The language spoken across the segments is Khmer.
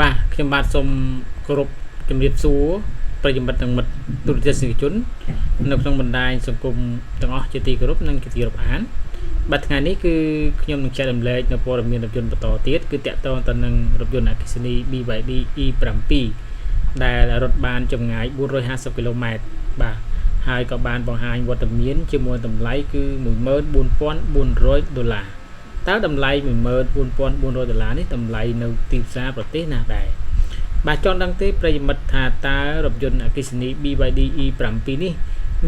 បាទខ្ញុំបាទសូមគោរពជំរាបសួរប្រិយមិត្តទាំងមិត្តទូរទស្សនិកជននៅក្នុងបណ្ដាញសង្គមទាំងអស់ជាទីគោរពនិងជាទីរាប់អានបាទថ្ងៃនេះគឺខ្ញុំនឹងចែករំលែកនៅព័ត៌មានរថយន្តបន្តទៀតគឺតាក់ទងទៅនឹងរថយន្តអគ្គិសនី BYD E7 ដែលរត់បានចម្ងាយ450គីឡូម៉ែត្របាទហើយក៏បានបង្ហាញវត្តមានជាមួយតម្លៃគឺ$14,400តើតម្លៃ$14,400នេះតម្លៃនៅទីផ្សារប្រទេសណាដែរបាទចង់ដឹងទេប្រិយមិត្តថាតើរថយន្តអគ្គិសនី BYD E7 នេះ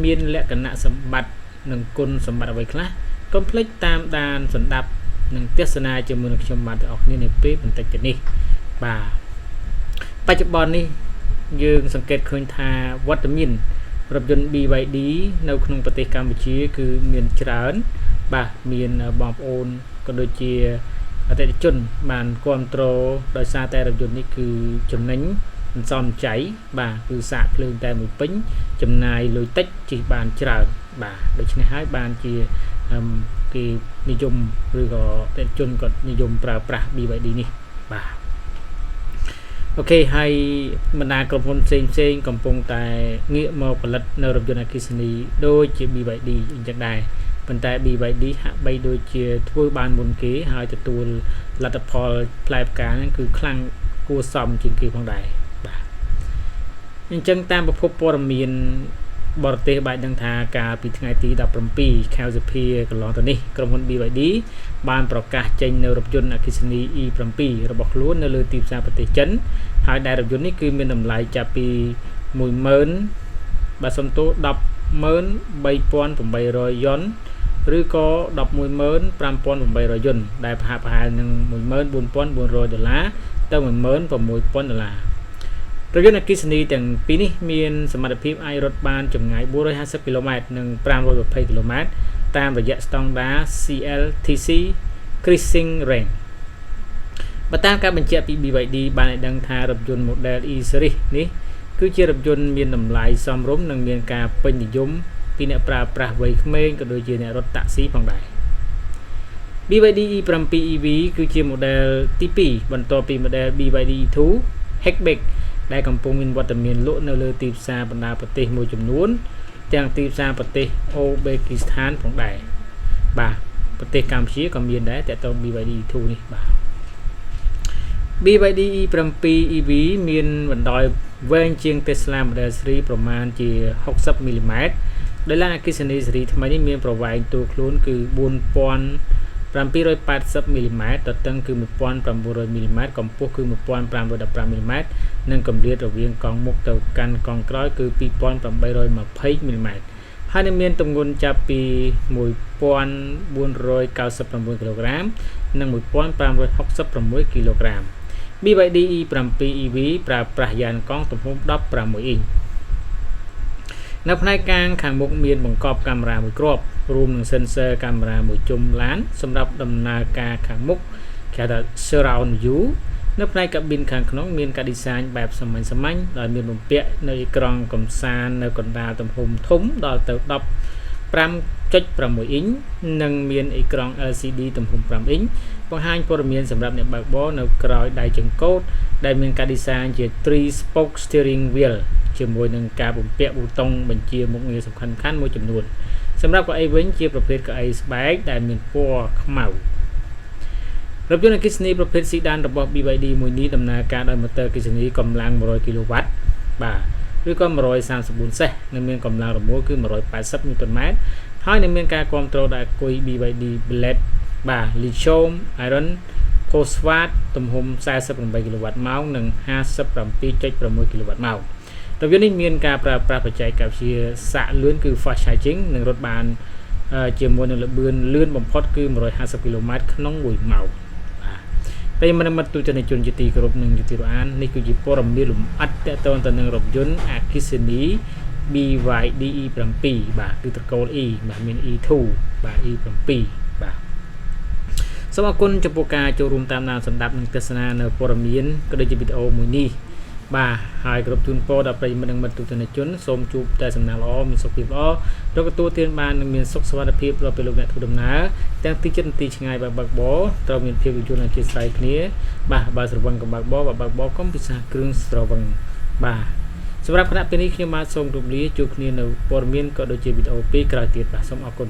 មានលក្ខណៈសម្បត្តិនិងគុណសម្បត្តិអ្វីខ្លះកុំភ្លេចតាមដានស្ដាប់និងទស្សនាជាមួយនឹងខ្ញុំបាទទាំងអស់គ្នានៅពេលបន្តិចទៅនេះបាទបច្ចុប្បន្ននេះយើងសង្កេតឃើញថាវត្តមានរថយន្ត BYD នៅក្នុងប្រទេសកម្ពុជាគឺមានច្រើនបាទមានបងប្អូនក៏ដូចជាអតិថិជនបានគ្រប់គ្រងដោយសារតែរថយន្តនេះគឺចំណេញមិនសមចៃបាទគឺសាកភ្លើងតែមួយពេញចំណាយលុយតិចជិះបានច្រើនបាទដូច្នេះហើយបានជាគេនិយមឬក៏អតិថិជនក៏និយមប្រើប្រាស់ BYD នេះបាទអូខេហើយបណ្ដាក្រុមហ៊ុនផ្សេងកំពុងតែងាកមកផលិតនៅរថយន្តអគ្គិសនីដូចជា BYD អញ្ចឹងដែរប៉ុន្តែ BYD ហាក់បីដូចជាធ្វើបានមុនគេហើយទទួលលទ្ធផលផ្លែផ្កាហ្នឹងគឺខ្លាំងគួរសមជាងគេផងដែរបាទអញ្ចឹងតាមប្រភពព័ត៌មានបរទេសបានដឹងថាកាលពីថ្ងៃទី17ខែសីហាកន្លងទៅនេះក្រុមហ៊ុន BYD បានប្រកាសចេញនៅរថយន្តអគ្គិសនី E7 របស់ខ្លួននៅលើទីផ្សារប្រទេសចិនហើយដែលរថយន្តនេះគឺមានតម្លៃចាប់ពី10,000បាទសំទោ$103,800យន់ឬក៏$115,800យន់ដែលប្រហែលនឹង$14,400ទៅ$16,000រថយន្តអគ្គិសនីទាំងពីរនេះមានសមត្ថភាពអាចរត់បានចម្ងាយ450គីឡូម៉ែត្រនិង520គីឡូម៉ែត្រតាមរយៈស្តង់ដារ CLTC Cruising Range បើតាមការបញ្ជាក់ពី BYD បានឲ្យដឹងថារថយន្ត model E series នេះគឺជារថយន្តមានតម្លៃសមរម្យនិងមានការពេញនិយមពីអ្នកប្រើប្រាស់វ័យក្មេងក៏ដូចជាអ្នករត់តាក់ស៊ីផងដែរ BYD E7 EV គឺជា model ទី2បន្ទាប់ពី model BYD E2 Hatchback ដែលកំពុងមានវត្តមានលក់នៅលើទីផ្សារបណ្ដាប្រទេសមួយចំនួនទាំងទីផ្សារប្រទេសអូបេគីស្ថានផងដែរបាទប្រទេសកម្ពុជាក៏មានដែរតើតើ BYD E2 នេះបាទ BYD E7 EV មានបណ្ដោយវែងជាង Tesla Model 3 ប្រមាណជា60មីលីម៉ែត្រដោយឡានអគ្គិសនីស៊េរីថ្មីនេះមានប្រវែងតួខ្លួនគឺ4,780មីលីម៉ែត្រទទឹងគឺ1,900មីលីម៉ែត្រកម្ពស់គឺ1,515មីលីម៉ែត្រនិងកម្រិតរវាងកង់មុខទៅកាន់កង់ក្រោយគឺ2,820មីលីម៉ែត្រហើយនឹងមានទម្ងន់ចាប់ពី1,499គីឡូក្រាមនិង1,566គីឡូក្រាម BYD E7 EV ប្រើប្រាស់យ៉ានកង់ទំហំ16អ៊ីងនៅផ្នែកខាងមុខមានបង្កប់កាមេរ៉ាមួយគ្រាប់រួមនឹង sensor កាមេរ៉ាមួយជុំឡានសម្រាប់ដំណើរការខាងមុខគេហៅថា surround view នៅផ្នែក cabin ខាងក្នុងមានការ design បែបសាមញ្ញដោយមានបំពាក់នៅអេក្រង់កំសាន្តនៅកណ្ដាលទំហំធំដល់ទៅ15.6អ៊ីងនិងមានអេក្រង់ LCD ទំហំ5អ៊ីងបង្ហាញព័ត៌មានសម្រាប់អ្នកបើកបរនៅក្រោយដៃចង្កូតដែលមានការ design ជា 3-spoke steering wheel ជាមួយនឹងការបំពាក់ប៊ូតុងបញ្ជាមុខងារសំខាន់ៗមួយចំនួនសម្រាប់កៅអីវិញជាប្រភេទកៅអីស្បែកដែលមានពណ៌ខ្មៅរថយន្តអគ្គិសនីប្រភេទ Sedan របស់ BYD មួយនេះដំណើរការដោយម៉ូទ័រអគ្គិសនីកម្លាំង100គីឡូវ៉ាត់បាទឬក៏134សេសនិងមានកម្លាំងរមួលគឺ180 Nm ហើយនឹងមានការគ្រប់គ្រងដោយអគុយ BYD Blade បាទ Lithium Iron Phosphate ទំហំ48គីឡូវ៉ាត់ម៉ោងនិង 57.6គីឡូវ៉ាត់ម៉ោងរថយន្តនេះមានការប្រើប្រាស់បច្ចេកវិទ្យាសាកលឿនគឺ fast charging និងរត់បានជាមួយនឹងល្បឿនលឿនបំផុតគឺ150គីឡូម៉ែត្រក្នុង1ម៉ោងបាទពេលមិត្តទូទៅជនជាទីគោរពនិងជាទីរាប់អាននេះគឺជាព័ត៌មានលម្អិតទាក់ទងទៅនឹងរថយន្តអគ្គិសនី BYD E7 បាទគឺត្រកូល E បាទមាន E2 បាទ E7 បាទសូមអរគុណចំពោះការចូលរួមតាមដានស្ដាប់និងទស្សនានៅព័ត៌មានក៏ដូចជាវីដេអូមួយនេះ បាទហើយគ្រប់ជូនពរដល់ប្រិយមិត្តនិងមិត្តទូទៅជនសូមជួបតែសំណាងល្អមានសុខភាពល្អរកទទួលទានបាននិងមានសុខសុវត្ថិភាពដល់ពេលលោកអ្នកធ្វើដំណើរទាំងទីជិតទីឆ្ងាយបើបើកបរត្រូវមានភាពយន្តអធិស្ឋានគ្នាបាទបើស្រវឹងក៏បើកបរបើកបរកុំពិសាគ្រឿងស្រវឹងបាទសម្រាប់គណៈពេលនេះខ្ញុំបាទសូមជម្រាបលាជួបគ្នានៅព័ត៌មានក៏ដូចជាវីដេអូពីក្រោយទៀតបាទសូមអរគុណ